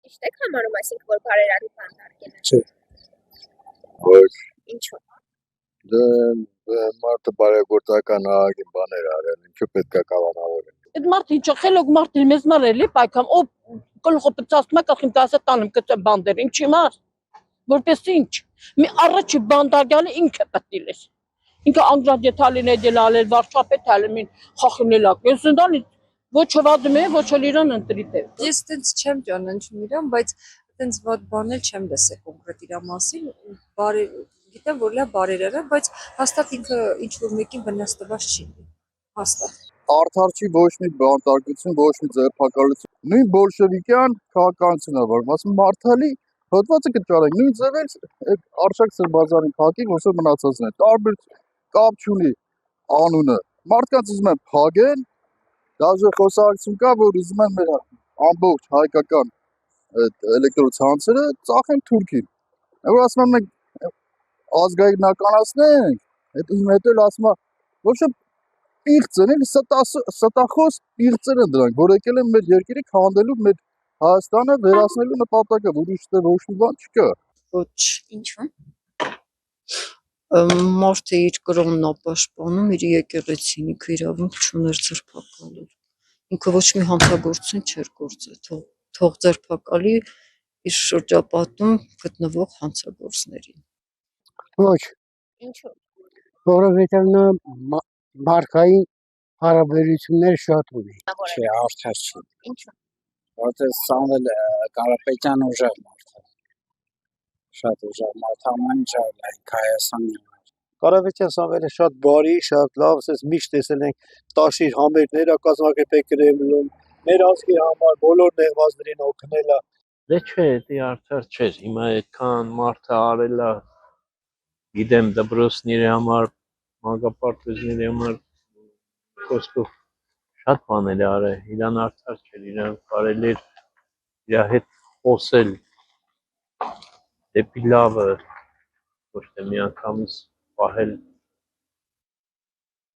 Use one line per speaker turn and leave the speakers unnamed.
Ճիշտ եք համարում, այսինքն որ բարերարի բանտարկել են։
Չէ։ Ոչ։
Ինչու՞։
Մարդը բարեգործական ահագին բաներ արել, ինչու պետք է կանոնավորել։
Այդ մարդը ինչա խելոք մարդ է, մեզ մար էլի պայքամ, ով գլուխը պծածում է, կախին դասը տանում կծե բանդեր, ինչի մար, որպես ինչ, մի առաջի բանդագյալը ինքը պտիլ ես, ինքը անգրադետալին է դելալել, վարչապետ հալմին խախինել ակ, ես ընդանի ոչ հվադում է, ոչ էլ իրան ընտրիտ է։
Ես տենց չեմ ճանաչում իրան, բայց տենց վատ բանել չեմ լսել կոնկրետ իրա մասին, գիտեմ, որ լավ բարերար է, բայց հաստատ ինքը ինչ-որ մեկին վնաս տված չի, հաստատ։
Արդար չի ոչ մի բանտարկություն, ոչ մի ձերբակալություն։ Նույն բոլշևիկյան քաղաքականությունն է, որ ասում մարդալի հոդվածը կճարենք, նույն ձև էլ այդ Արշակ Սրբազանի փակի ոնց որ մնացածն է։ Տարբեր կապ չունի անունը։ Մարդկանց ուզում են փագեն, դաժե խոսակցություն կա, որ ուզում են մեր ամբողջ հայկական այդ էլեկտրոցանցերը ծախեն Թուրքին։ Որ ասում են մենք ազգայնականացնենք, հետո էլ ասում է ոչ թե պիղծ են, էլի ստախոս պիղծեր են դրանք, որ եկել են մեր երկիրը քանդելու, մեր Հայաստանը վերացնելու նպատակով, ուրիշ ոչ մի բան չկա։
Ոչ, ինչու՞։ Մարդը իր կրոնն է պաշտպանում, իր եկեղեցին, ինքը իրավունք չուներ ձերբակալել։ Ինքը ոչ մի հանցագործություն չէր գործել, թող ձերբակալի իր շրջապատում գտնվող հանցագործներին։
Ոչ,
Ինչու՞։
որովհետև նա մարդկային հարաբերություններ շատ ունի։
Չէ, արդար չի։
Ինչու՞։
Որտեղ Սամվել Կարապետյան ուժեղ մարդ է։ Շատ ուժեղ մարդ, ամեն ինչ այլ Հայաստանի։
Կարապետյան Սամվելը շատ բարի, շատ լավ, ասես միշտ տեսել ենք տաշիր համերգները կազմակերպել Կրեմլում, մեր ազգի համար բոլոր նեղվածներին օգնել է։
Դե չէ, դա արդար չէ, հիմա այդքան մարդը արել է, գիտեմ դպրոցների համար, մանկապարտեզների համար, խոսքով շատ բաներ է արել, իրան արդար չէր, իրան կարելի էր իր հետ խոսել դեպի լավը, ոչ թե միանգամից պահել